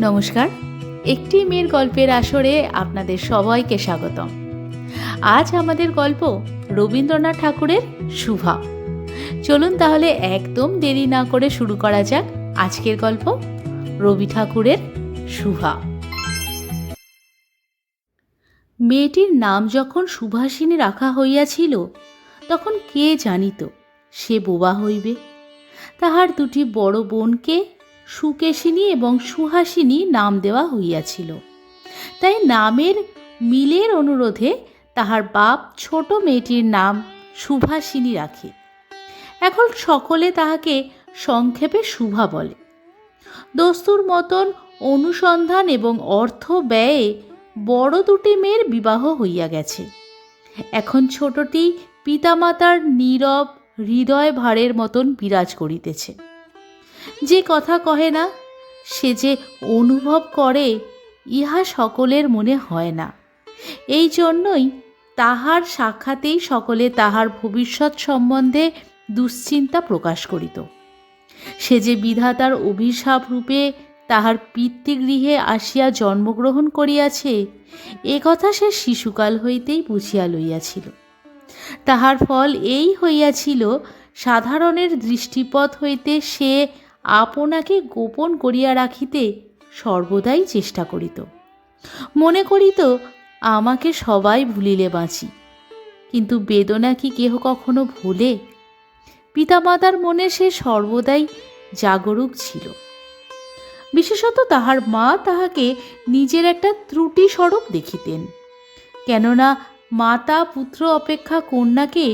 নমস্কার, একটি মেয়ের গল্পের আসরে আপনাদের সবাইকে স্বাগতম। আজ আমাদের গল্প রবীন্দ্রনাথ ঠাকুরের শুভা। চলুন তাহলে একদম দেরি না করে শুরু করা যাক আজকের গল্প রবি ঠাকুরের শুভা। মেয়েটির নাম যখন সুভাষিনী রাখা হইয়াছিল, তখন কে জানিত সে বোবা হইবে। তাহার দুটি বড় বোনকে সুকেশিনী এবং সুহাসিনী নাম দেওয়া হইয়াছিল। তাই নামের মিলের অনুরোধে তাহার বাপ ছোট মেয়েটির নাম সুভাষিনী রাখে। এখন সকলে তাহাকে সংক্ষেপে শুভা বলে। দস্তুর মতন অনুসন্ধান এবং অর্থ ব্যয়ে বড় দুটি মেয়ের বিবাহ হইয়া গেছে। এখন ছোটটি পিতামাতার নীরব হৃদয় ভারের মতন বিরাজ করিতেছে। যে কথা কহে না, সে যে অনুভব করে, ইহা সকলের মনে হয় না। এই জন্যই তাহার সাক্ষাতেই সকলে তাহার ভবিষ্যৎ সম্বন্ধে দুশ্চিন্তা প্রকাশ করিত। সে যে বিধাতার অভিশাপ রূপে তাহার পিতৃগৃহে আসিয়া জন্মগ্রহণ করিয়াছে, এ কথা সে শিশুকাল হইতেই বুঝিয়া লইয়াছিল। তাহার ফল এই হইয়াছিল, সাধারণের দৃষ্টিপথ হইতে সে আপনাকে গোপন করিয়া রাখিতে সর্বদাই চেষ্টা করিত। মনে করিত, আমাকে সবাই ভুলিলে বাঁচি। কিন্তু বেদনা কি কেহ কখনো ভোলে? পিতামাতার মনে সে সর্বদাই জাগরুক ছিল। বিশেষত তাহার মা তাহাকে নিজের একটা ত্রুটি স্বরূপ দেখিতেন। কেননা মাতা পুত্র অপেক্ষা কন্যাকে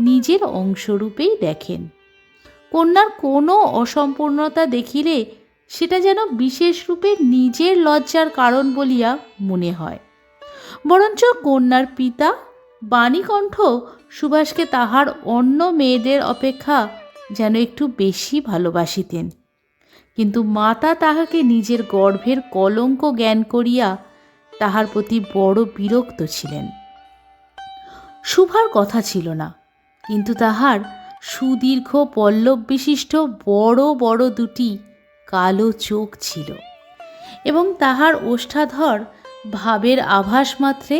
নিজের অংশরূপেই দেখেন। কন্যার কোনো অসম্পূর্ণতা দেখিলে সেটা যেন বিশেষ রূপে নিজের লজ্জার কারণ বলিয়া মনে হয়। বরঞ্চ কন্যার পিতা বাণীকণ্ঠ সুভাষকে তাহার অন্য মেয়েদের অপেক্ষা যেন একটু বেশি ভালোবাসিতেন। কিন্তু মাতা তাহাকে নিজের গর্ভের কলঙ্ক জ্ঞান করিয়া তাহার প্রতি বড় বিরক্ত ছিলেন। শুভার কথা ছিল না, কিন্তু তাহার সুদীর্ঘ পল্লব বিশিষ্ট বড় বড় দুটি কালো চোখ ছিল এবং তাহার ওষ্ঠাধর ভাবের আভাস মাত্রে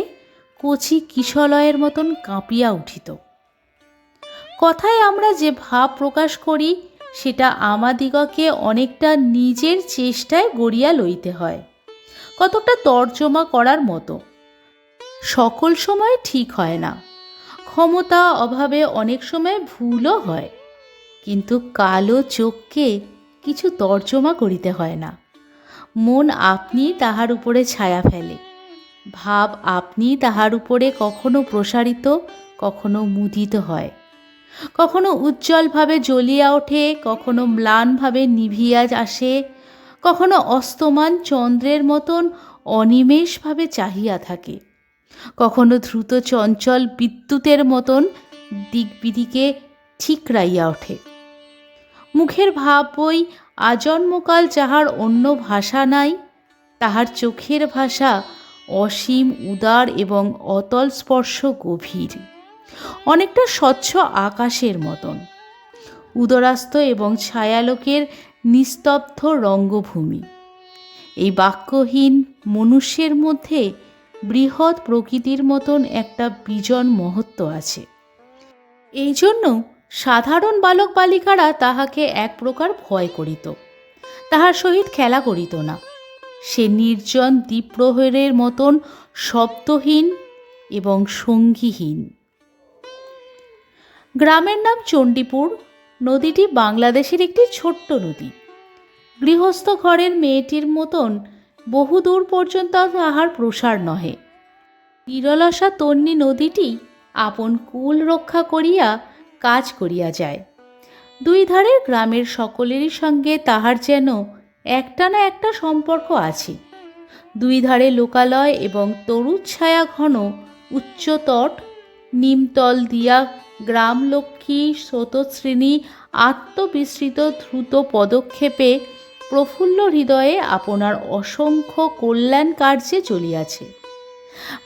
কচি কিশলয়ের মতন কাঁপিয়া উঠিত। কথায় আমরা যে ভাব প্রকাশ করি, সেটা আমাদিগকে অনেকটা নিজের চেষ্টায় গড়িয়া লইতে হয়, কতকটা তর্জমা করার মতো। সকল সময় ঠিক হয় না, ক্ষমতা অভাবে অনেক সময় ভুলও হয়। কিন্তু কালো চোখকে কিছু তর্জমা করিতে হয় না। মন আপনি তাহার উপরে ছায়া ফেলে, ভাব আপনি তাহার উপরে কখনো প্রসারিত, কখনো মুদিত হয়, কখনো উজ্জ্বলভাবে জ্বলিয়া ওঠে, কখনো ম্লানভাবে নিভিয়া আসে, কখনো অস্তমান চন্দ্রের মতন অনিমেষভাবে চাহিয়া থাকে, কখনো দ্রুত চঞ্চল বিদ্যুতের মতন দিকবিদিকে ঠিকরাইয়া ওঠে। মুখের ভাব বই আজন্মকাল যাহার অন্য ভাষা নাই, তাহার চোখের ভাষা অসীম উদার এবং অতল স্পর্শ গভীর, অনেকটা স্বচ্ছ আকাশের মতন, উদরাস্ত এবং ছায়ালোকের নিস্তব্ধ রঙ্গভূমি। এই বাক্যহীন মনুষ্যের মধ্যে বৃহৎ প্রকৃতির মতন একটা বিজন মহত্ব আছে। এই জন্য সাধারণ বালক বালিকারা তাহাকে এক প্রকার ভয় করিত, তাহার সহিত খেলা করিত না। সে নির্জন দ্বীপ্রহরের মতন শব্দহীন এবং সঙ্গীহীন। গ্রামের নাম চণ্ডীপুর। নদীটি বাংলাদেশের একটি ছোট্ট নদী। গৃহস্থ ঘরের মেয়েটির মতন বহুদূর পর্যন্ত তাহার প্রসার নহে। বিরলসা তন্বী নদীটি আপন কুল রক্ষা করিয়া কাজ করিয়া যায়। দুই ধারের গ্রামের সকলেরই সঙ্গে তাহার যেন একটা না একটা সম্পর্ক আছে। দুই ধারে লোকালয় এবং তরুচ্ছায়া ঘন উচ্চতট, নিমতল দিয়া গ্রামলক্ষ্মী স্রোতশ্রেণী আত্মবিস্মৃত দ্রুত পদক্ষেপে প্রফুল্ল হৃদয়ে আপনার অসংখ্য কল্যাণ কার্যে চলিয়াছে।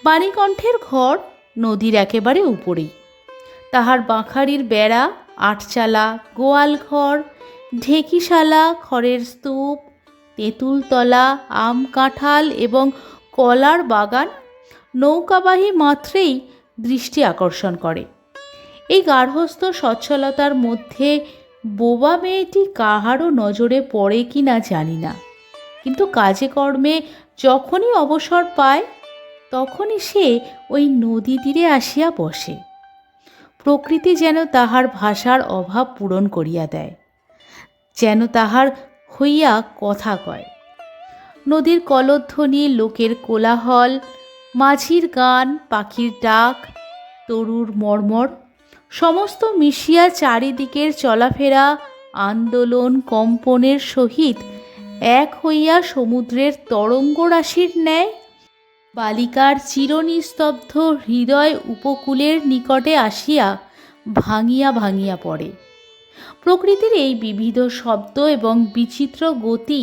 বাণীকণ্ঠের ঘর নদীর একেবারে উপরেই। তাহার বাঁখারির বেড়া, আটচালা, গোয়াল ঘর, ঢেকিশালা, খড়ের স্তূপ, তেঁতুলতলা, আম কাঁঠাল এবং কলার বাগান নৌকাবাহী মাত্রেই দৃষ্টি আকর্ষণ করে। এই গার্হস্থ্য সচ্ছলতার মধ্যে বোবা মেয়েটি কাহারও নজরে পড়ে কি না জানি না, কিন্তু কাজে কর্মে যখনই অবসর পায় তখনই সে ওই নদী তীরে আসিয়া বসে। প্রকৃতি যেন তাহার ভাষার অভাব পূরণ করিয়া দেয়, যেন তাহার হইয়া কথা কয়। নদীর কলধ্বনি, লোকের কোলাহল, মাঝির গান, পাখির ডাক, তরুর মর্মর সমস্ত মিশিয়া চারিদিকের চলাফেরা আন্দোলন কম্পনের সহিত এক হইয়া সমুদ্রের তরঙ্গরাশির ন্যায় বালিকার চিরনিস্তব্ধ হৃদয় উপকূলের নিকটে আসিয়া ভাঙিয়া ভাঙিয়া পড়ে। প্রকৃতির এই বিবিধ শব্দ এবং বিচিত্র গতি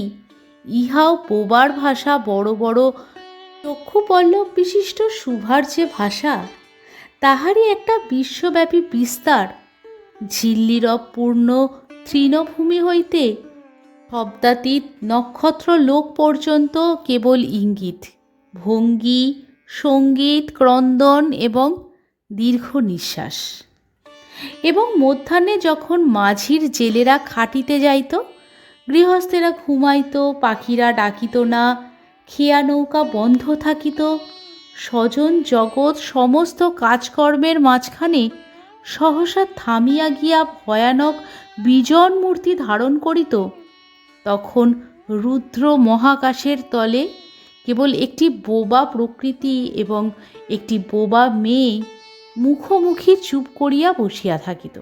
ইহাও বোবার ভাষা বড় বড় চক্ষুপল্লব বিশিষ্ট শুভার যে ভাষা, তাহারই একটা বিশ্বব্যাপী বিস্তার। ঝিল্লিরবপূর্ণ তৃণভূমি হইতে শব্দাতীত নক্ষত্র লোক পর্যন্ত কেবল ইঙ্গিত, ভঙ্গি, সঙ্গীত, ক্রন্দন এবং দীর্ঘ নিঃশ্বাস। এবং মধ্যাহ্নে যখন মাঝির জেলেরা খাটিতে যাইত, গৃহস্থেরা ঘুমাইত, পাখিরা ডাকিত না, খেয়া নৌকা বন্ধ থাকিত, স্বজন জগৎ সমস্ত কাজকর্মের মাঝখানে সহসা থামিয়া গিয়া ভয়ানক বিজন মূর্তি ধারণ করিত, তখন রুদ্র মহাকাশের তলে কেবল একটি বোবা প্রকৃতি এবং একটি বোবা মেয়ে মুখোমুখি চুপ করিয়া বসিয়া থাকিত।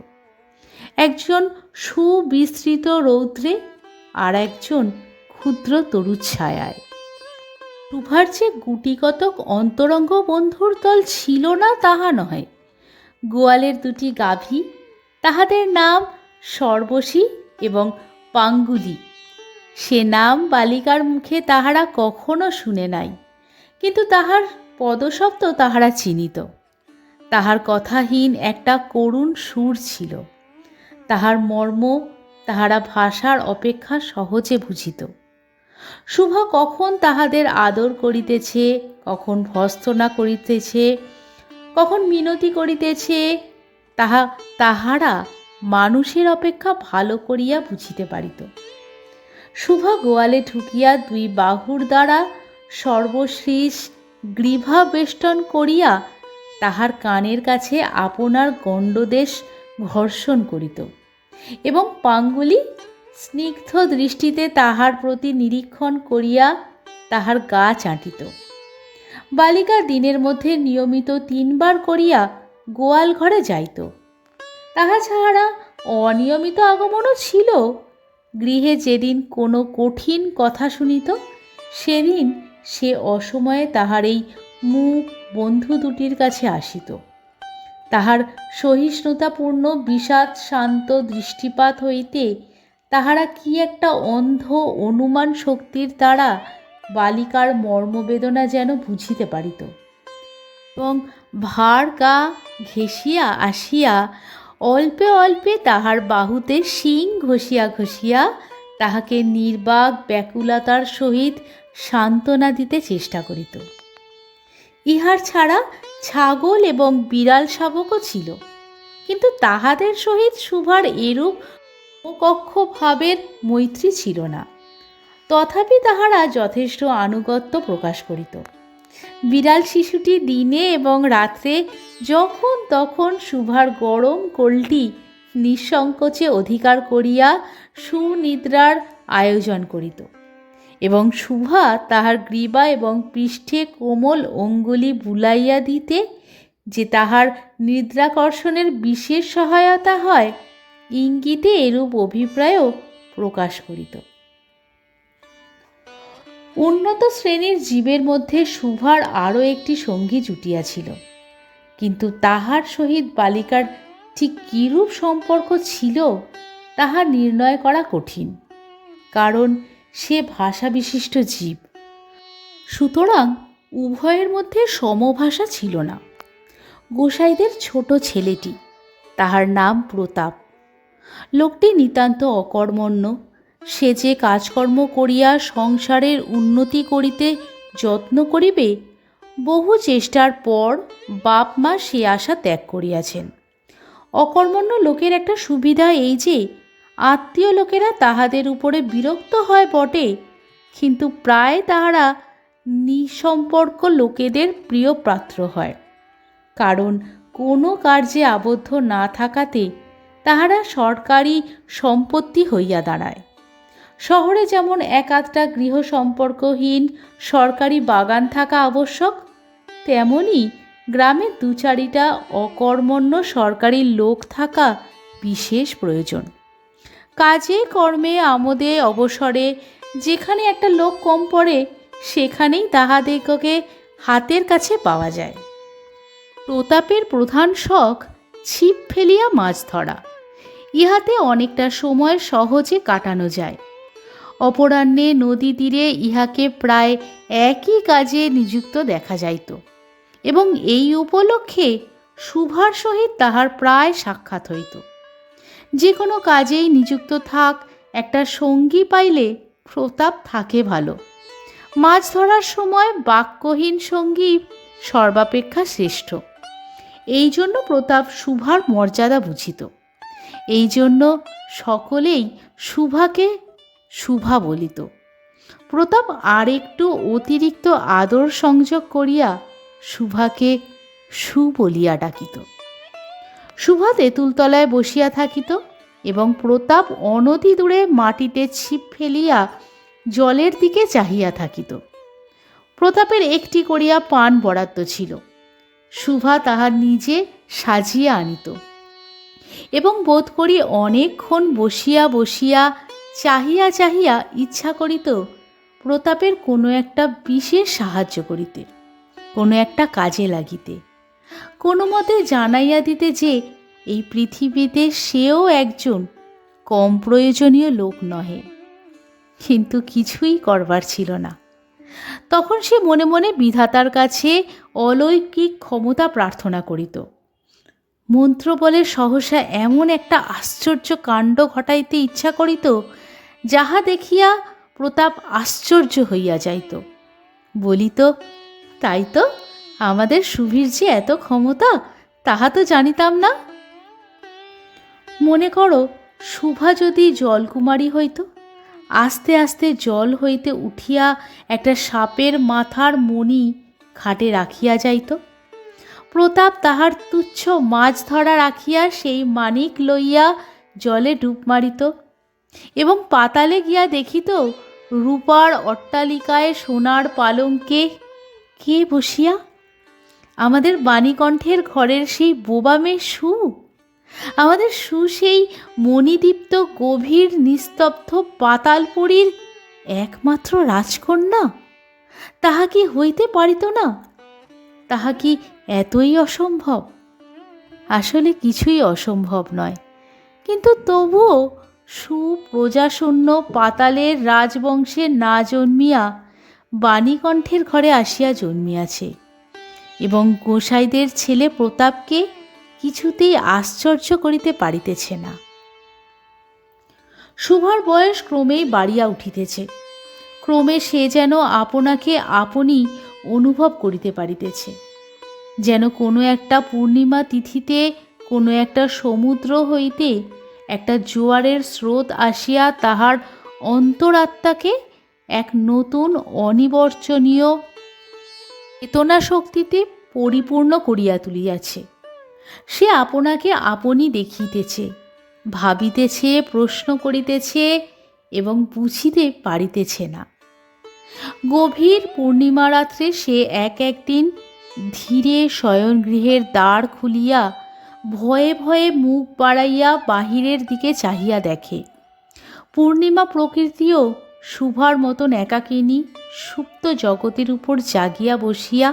একজন সুবিস্তৃত রৌদ্রে, আর একজন ক্ষুদ্র তরুচ্ছায়ায়। শুভার যে গুটিকতক অন্তরঙ্গ বন্ধুর দল ছিল না তাহা নয়। গোয়ালের দুটি গাভী, তাহাদের নাম সর্বশী এবং পাঙ্গুলি। সে নাম বালিকার মুখে তাহারা কখনো শুনে নাই, কিন্তু তাহার পদশব্দ তাহারা চিনিত। তাহার কথাহীন একটা করুণ সুর ছিল, তাহার মর্ম তাহারা ভাষার অপেক্ষা সহজে বুঝিত। শুভা কখন তাহাদের আদর করিতেছে, কখন ভর্ৎসনা করিতেছে, কখন মিনতি করিতেছে, তাহারা মানুষের অপেক্ষা ভালো করিয়া বুঝিতে পারিত। শুভা গোয়ালে ঢুকিয়া দুই বাহুর দ্বারা সর্বশ্রীষ গ্রীভা বেষ্টন করিয়া তাহার কানের কাছে আপনার গণ্ডদেশ ঘর্ষণ করিত এবং পাঙ্গুলি স্নিগ্ধ দৃষ্টিতে তাহার প্রতি নিরীক্ষণ করিয়া তাহার গা চাটিত। বালিকা দিনের মধ্যে নিয়মিত 3 বার করিয়া গোয়াল ঘরে যাইত। তাহা ছাড়া অনিয়মিত আগমনও ছিল। গৃহে যেদিন কোনো কঠিন কথা শুনিত, সেদিন সে অসময়ে তাহার এই মুখ বন্ধু দুটির কাছে আসিত। তাহার সহিষ্ণুতাপূর্ণ বিষাদ শান্ত দৃষ্টিপাত হইতে তাহারা কি একটা অন্ধ অনুমান শক্তির দ্বারা বালিকার মর্মবেদনা যেন বুঝিতে পারিত, এবং ভার গা ঘেঁষিয়া আসিয়া অল্পে অল্পে তাহার বাহুতে শিং ঘষিয়া ঘষিয়া তাহাকে নির্বাক ব্যাকুলতার সহিত সান্ত্বনা দিতে চেষ্টা করিত। ইহার ছাড়া ছাগল এবং বিড়াল শাবকও ছিল, কিন্তু তাহাদের সহিত শুভার এরূপ কক্ষ ভাবের মৈত্রী ছিল না। তথাপি তাহারা যথেষ্ট আনুগত্য প্রকাশ করিত। বিড়াল শিশুটি দিনে এবং রাত্রে যখন তখন শুভার গরম কোলটি নিঃসংকোচে অধিকার করিয়া সুনিদ্রার আয়োজন করিত, এবং শুভা তাহার গ্রীবা এবং পৃষ্ঠে কোমল অঙ্গুলি বুলাইয়া দিতে যে তাহার নিদ্রাকর্ষণের বিশেষ সহায়তা হয়, ইঙ্গিতে এরূপ অভিপ্রায়ও প্রকাশ করিত। উন্নত শ্রেণীর জীবের মধ্যে শুভার আরও একটি সঙ্গী জুটিয়াছিল, কিন্তু তাহার সহিত বালিকার ঠিক কিরূপ সম্পর্ক ছিল তাহা নির্ণয় করা কঠিন, কারণ সে ভাষা বিশিষ্ট জীব। সুতরাং উভয়ের মধ্যে সমভাষা ছিল না। গোসাইদের ছোট ছেলেটি, তাহার নাম প্রতাপ, লোকটি নিতান্ত অকর্মণ্য, সে যে কাজকর্ম করিয়া সংসারের উন্নতি করিতে যত্ন করিবে, বহু চেষ্টার পর বাপ মা সে আশা ত্যাগ করিয়াছেন। অকর্মণ্য লোকের একটা সুবিধা এই যে আত্মীয় লোকেরা তাহাদের উপরে বিরক্ত হয় বটে, কিন্তু প্রায় তাহারা নিঃসম্পর্ক লোকেদের প্রিয় পাত্র হয়। কারণ কোনো কার্যে আবদ্ধ না থাকাতে তাহারা সরকারি সম্পত্তি হইয়া দাঁড়ায়। শহরে যেমন এক আধটা গৃহ সম্পর্কহীন সরকারি বাগান থাকা আবশ্যক, তেমনি গ্রামে দু চারিটা অকর্মণ্য সরকারি লোক থাকা বিশেষ প্রয়োজন। কাজে কর্মে আমোদে অবসরে যেখানে একটা লোক কম পড়ে, সেখানেই তাহাদিগকে হাতের কাছে পাওয়া যায়। প্রতাপের প্রধান শখ ছিপ ফেলিয়া মাছ ধরা। ইহাতে অনেকটা সময় সহজে কাটানো যায়। অপরাহ্নে নদী তীরে ইহাকে প্রায় একই কাজে নিযুক্ত দেখা যাইত, এবং এই উপলক্ষে শুভার সহিত তাহার প্রায় সাক্ষাৎ হইত। যে কোনো কাজেই নিযুক্ত থাক, একটা সঙ্গী পাইলে প্রতাপ থাকে ভালো। মাছ ধরার সময় বাক্যহীন সঙ্গী সর্বাপেক্ষা শ্রেষ্ঠ। এই জন্য প্রতাপ শুভার মর্যাদা বুঝিত। এই জন্য সকলেই শুভাকে শুভা বলিত। প্রতাপ আর একটু অতিরিক্ত আদর সংযোগ করিয়া শুভাকে সু বলিয়া ডাকিত। শুভা তেঁতুলতলায় বসিয়া থাকিত এবং প্রতাপ অনতি দূরে মাটিতে ছিপ ফেলিয়া জলের দিকে চাহিয়া থাকিত। প্রতাপের একটি করিয়া পান বরাদ্দ ছিল। শুভা তাহার নিজে সাজিয়া আনিত এবং বোধ করি অনেকক্ষণ বসিয়া বসিয়া চাহিয়া চাহিয়া ইচ্ছা করিত প্রতাপের কোনো একটা বিশেষ সাহায্য করিতে, কোনো একটা কাজে লাগিতে, কোনো মতে জানাইয়া দিতে যে এই পৃথিবীতে সেও একজন কম প্রয়োজনীয় লোক নহে। কিন্তু কিছুই করবার ছিল না। তখন সে মনে মনে বিধাতার কাছে অলৌকিক ক্ষমতা প্রার্থনা করিত। মন্ত্র বলে সহসা এমন একটা আশ্চর্য কাণ্ড ঘটাইতে ইচ্ছা করিত, যাহা দেখিয়া প্রতাপ আশ্চর্য হইয়া যাইত। বলিত, তাই তো, আমাদের সুভীর যে এত ক্ষমতা, তাহা তো জানিতাম না। মনে করো, শুভা যদি জলকুমারী হইত, আস্তে আস্তে জল হইতে উঠিয়া একটা সাপের মাথার মণি খাটে রাখিয়া যাইত। প্রতাপ তাহার তুচ্ছ মাছ ধরা রাখিয়া সেই মানিক লইয়া জলে ডুব মারিত এবং পাতালে গিয়া দেখিত রূপার অট্টালিকায় সোনার পালঙ্কে কে বসিয়া? আমাদের বাণীকণ্ঠের ঘরের সেই বোবা মেয়ে সু। আমাদের সু সেই মণিদীপ্ত গভীর নিস্তব্ধ পাতালপুরীর একমাত্র রাজকন্যা। তাহা কি হইতে পারিত না? তাহা কি এতই অসম্ভব? আসলে কিছুই অসম্ভব নয়, কিন্তু তবুও সুপ্রজাশূন্য পাতালের রাজবংশে না জন্মিয়া বাণীকণ্ঠের ঘরে আসিয়া জন্মিয়াছে, এবং গোসাইদের ছেলে প্রতাপকে কিছুতেই আশ্চর্য করিতে পারিতেছে না। শুভার বয়স ক্রমেই বাড়িয়া উঠিতেছে। ক্রমে সে যেন আপনাকে আপনি অনুভব করিতে পারিতেছে, যেন কোনো একটা পূর্ণিমা তিথিতে কোনো একটা সমুদ্র হইতে একটা জোয়ারের স্রোত আসিয়া তাহার অন্তরাত্মাকে এক নতুন অনিবর্চনীয় চেতনা শক্তিতে পরিপূর্ণ করিয়া তুলিয়াছে। সে আপনাকে আপনি দেখিতেছে, ভাবিতেছে, প্রশ্ন করিতেছে এবং বুঝিতে পারিতেছে না। গভীর পূর্ণিমা রাত্রে সে একদিন ধীরে শয়নগৃহের দ্বার খুলিয়া ভয়ে ভয়ে মুখ বাড়াইয়া বাহিরের দিকে চাহিয়া দেখে। পূর্ণিমা প্রকৃতিও শুভার মতন একাকিনী সুপ্ত জগতের উপর জাগিয়া বসিয়া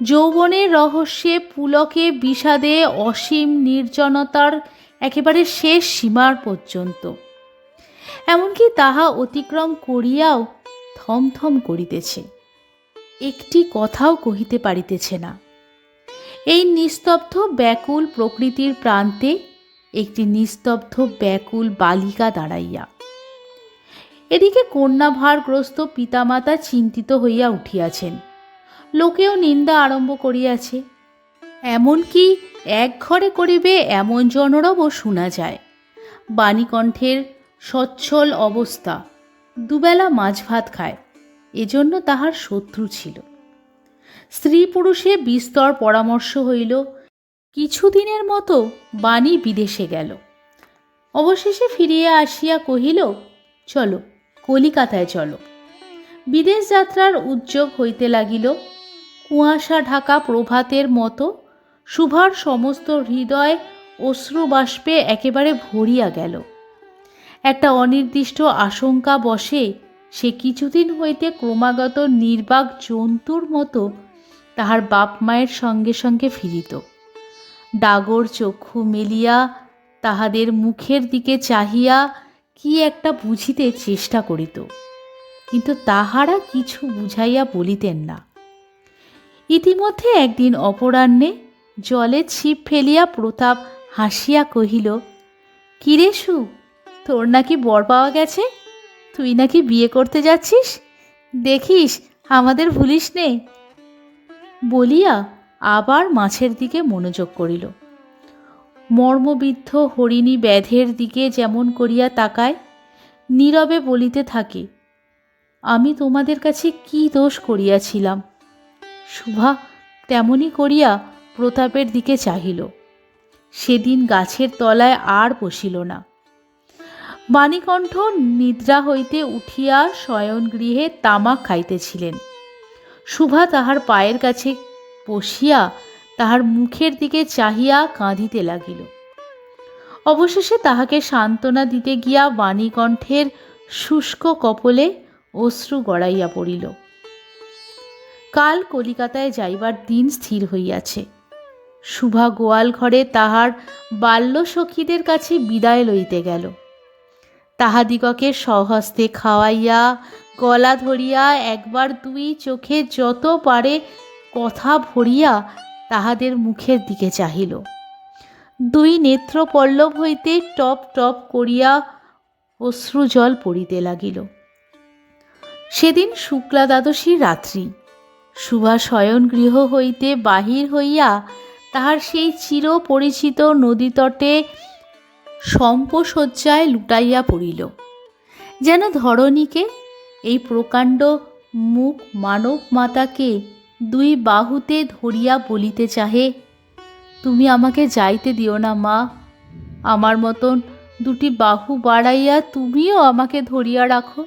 যৌবনের রহস্যে পুলকে বিষাদে অসীম নির্জনতার একেবারে শেষ সীমার পর্যন্ত, এমনকি তাহা অতিক্রম করিয়াও থমথম করিতেছে, একটি কথাও কহিতে পারিতেছে না। এই নিস্তব্ধ ব্যাকুল প্রকৃতির প্রান্তে একটি নিস্তব্ধ ব্যাকুল বালিকা দাঁড়াইয়া। এদিকে কন্যাভারগ্রস্ত পিতামাতা চিন্তিত হইয়া উঠিয়াছেন, লোকেও নিন্দা আরম্ভ করিয়াছে। এমনকি এক ঘরে করিবে এমন জনরবও শোনা যায়। বাণীকণ্ঠের সচ্ছল অবস্থা, দুবেলা মাছ ভাত খায়, এজন্য তাহার শত্রু ছিল। স্ত্রী পুরুষে বিস্তর পরামর্শ হইল। কিছুদিনের মতো বাণী বিদেশে গেল। অবশেষে ফিরিয়া আসিয়া কহিল, চলো কলিকাতায় চলো। বিদেশ যাত্রার উদ্যোগ হইতে লাগিল। কুয়াশা ঢাকা প্রভাতের মতো শুভার সমস্ত হৃদয় অশ্রুবাষ্পে একেবারে ভরিয়া গেল। একটা অনির্দিষ্ট আশঙ্কা বশে সে কিছুদিন হইতে ক্রমাগত নির্বাক জন্তুর মতো তাহার বাপ মায়ের সঙ্গে সঙ্গে ফিরিত। ডাগর চক্ষু মেলিয়া তাহাদের মুখের দিকে চাহিয়া কি একটা বুঝিতে চেষ্টা করিত, কিন্তু তাহারা কিছু বুঝাইয়া বলিতেন না। ইতিমধ্যে একদিন অপরাহ্নে জলে ছিপ ফেলিয়া প্রতাপ হাসিয়া কহিল, কিরে সু, তোর নাকি বর পাওয়া গেছে? তুই নাকি বিয়ে করতে যাচ্ছিস? দেখিস আমাদের ভুলিস নে। বলিয়া আবার মাছের দিকে মনোযোগ করিল। মর্মবিদ্ধ হরিণী ব্যাধের দিকে যেমন করিয়া তাকায়, নীরবে বলিতে থাকে, আমি তোমাদের কাছে কি দোষ করিয়াছিলাম? শুভা তেমনি করিয়া প্রতাপের দিকে চাহিল। সেদিন গাছের তলায় আর বসিল না। বাণীকণ্ঠ নিদ্রা হইতে উঠিয়া শয়নগৃহে তামাক খাইতেছিলেন। শুভা তাহার পায়ের কাছে বসিয়া তাহার মুখের দিকে চাহিয়া কাঁদিতে লাগিল। অবশেষে তাহাকে সান্ত্বনা দিতে গিয়া বাণীকণ্ঠের শুষ্ক কপলে অশ্রু গড়াইয়া পড়িল। কাল কলিকাতায় যাইবার দিন স্থির হইয়াছে। শুভা গোয়াল ঘরে তাহার বাল্যসখীদের কাছে বিদায় লইতে গেল। তাহাদিগকে স্বহস্তে খাওয়াইয়া গলা ধরিয়া একবার দুই চোখে যত পারে কথা ভরিয়া তাহাদের মুখের দিকে চাহিল। দুই নেত্র পল্লব হইতে টপ টপ করিয়া অশ্রুজল পড়িতে লাগিল। সেদিন শুক্লা দ্বাদশীর রাত্রি। শুভা শয়নগৃহ হইতে বাহির হইয়া তাহার সেই চিরপরিচিত নদীতটে সম্পশয্যায় লুটাইয়া পড়িল। যেন ধরণীকে, এই প্রকাণ্ড মুখ মানব মাতাকে দুই বাহুতে ধরিয়া বলিতে চাহে, তুমি আমাকে যাইতে দিও না মা, আমার মতন দুটি বাহু বাড়াইয়া তুমিও আমাকে ধরিয়া রাখো।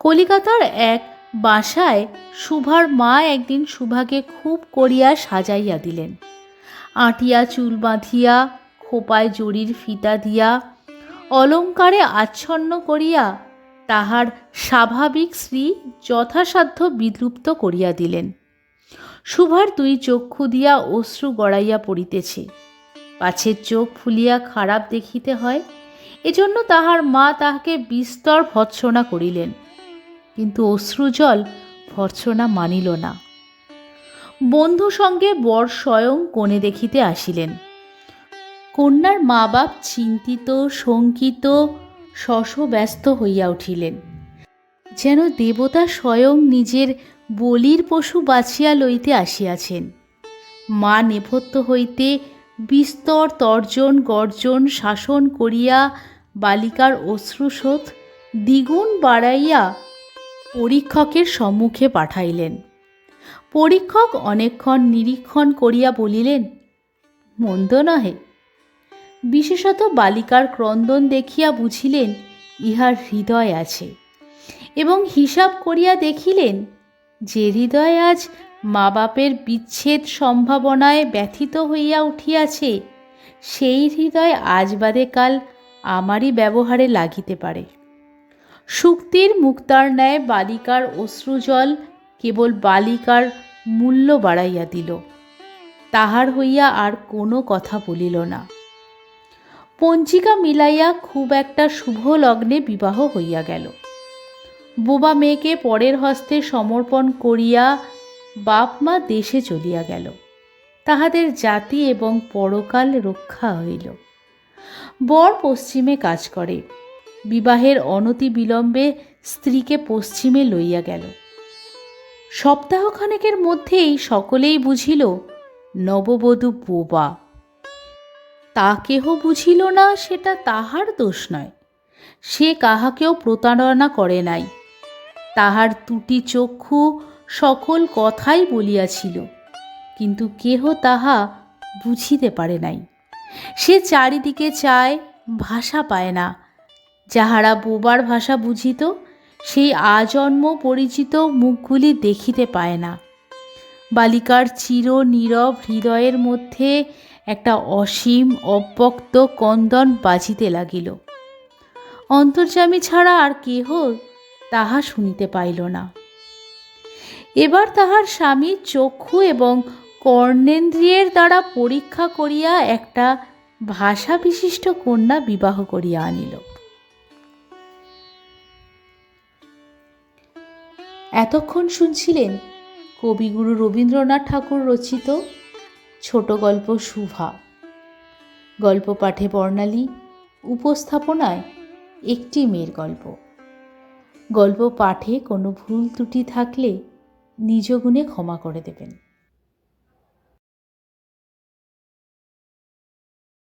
কলিকাতার এক বাসায় শুভার মা একদিন শুভাকে খুব করিয়া সাজাইয়া দিলেন। আঁটিয়া চুল বাঁধিয়া, খোপায় জরির ফিতা দিয়া, অলঙ্কারে আচ্ছন্ন করিয়া তাহার স্বাভাবিক শ্রী যথাসাধ্য বিলুপ্ত করিয়া দিলেন। শুভার দুই চক্ষু দিয়া অশ্রু গড়াইয়া পড়িতেছে। পাছে চোখ ফুলিয়া খারাপ দেখিতে হয়, এজন্য তাহার মা তাহাকে বিস্তর ভৎসনা করিলেন, কিন্তু অশ্রুজল ভর্ৎসনা মানিল না। বন্ধু সঙ্গে বর স্বয়ং কনে দেখিতে আসিলেন। কন্যার মা বাপ চিন্তিত, শঙ্কিত, শশব্যস্ত হইয়া উঠিলেন, যেন দেবতা স্বয়ং নিজের বলির পশু বাছিয়া লইতে আসিয়াছেন। মা নেপথ্য হইতে বিস্তর তর্জন গর্জন শাসন করিয়া বালিকার অশ্রুস্রোত দ্বিগুণ বাড়াইয়া পরীক্ষকের সম্মুখে পাঠাইলেন। পরীক্ষক অনেকক্ষণ নিরীক্ষণ করিয়া বলিলেন, মন্দ নহে। বিশেষত বালিকার ক্রন্দন দেখিয়া বুঝিলেন ইহার হৃদয় আছে, এবং হিসাব করিয়া দেখিলেন যে হৃদয় আজ মা বাপের বিচ্ছেদ সম্ভাবনায় ব্যথিত হইয়া উঠিয়াছে, সেই হৃদয় আজ বাদে কাল আমারই ব্যবহারে লাগিতে পারে। শুক্তির মুক্তার ন্যায় বালিকার অশ্রুজল কেবল বালিকার মূল্য বাড়াইয়া দিল, তাহার হইয়া আর কোনো কথা বলিল না। পঞ্জিকা মিলাইয়া খুব একটা শুভ লগ্নে বিবাহ হইয়া গেল। বোবা মেয়েকে পরের হস্তে সমর্পণ করিয়া বাপ মা দেশে চলিয়া গেল। তাহাদের জাতি এবং পরকাল রক্ষা হইল। বর পশ্চিমে কাজ করে, বিবাহের অনতি বিলম্বে স্ত্রীকে পশ্চিমে লইয়া গেল। সপ্তাহখানেকের মধ্যেই সকলেই বুঝিল নববধূ বোবা। তা কেহ বুঝিল না, সেটা তাহার দোষ নয়। সে কাহাকেও প্রতারণা করে নাই। তাহার দুটি চক্ষু সকল কথাই বলিয়াছিল, কিন্তু কেহ তাহা বুঝিতে পারে নাই। সে চারিদিকে চায়, ভাষা পায় না। যাহারা বোবার ভাষা বুঝিত, সেই আজন্ম পরিচিত মুখগুলি দেখিতে পায় না। বালিকার চির নীরব হৃদয়ের মধ্যে একটা অসীম অব্যক্ত ক্রন্দন বাজিতে লাগিল। অন্তর্যামী ছাড়া আর কেহ তাহা শুনিতে পাইল না। এবার তাহার স্বামী চক্ষু এবং কর্ণেন্দ্রিয়ের দ্বারা পরীক্ষা করিয়া একটা ভাষা বিশিষ্ট কন্যা বিবাহ করিয়া আনিল। এতক্ষণ শুনছিলেন কবিগুরু রবীন্দ্রনাথ ঠাকুর রচিত ছোট গল্প শুভা। গল্প পাঠে বর্ণালী, উপস্থাপনায় একটি মেয়ের গল্প। গল্প পাঠে কোনো ভুল ত্রুটি থাকলে নিজ গুণে ক্ষমা করে দেবেন।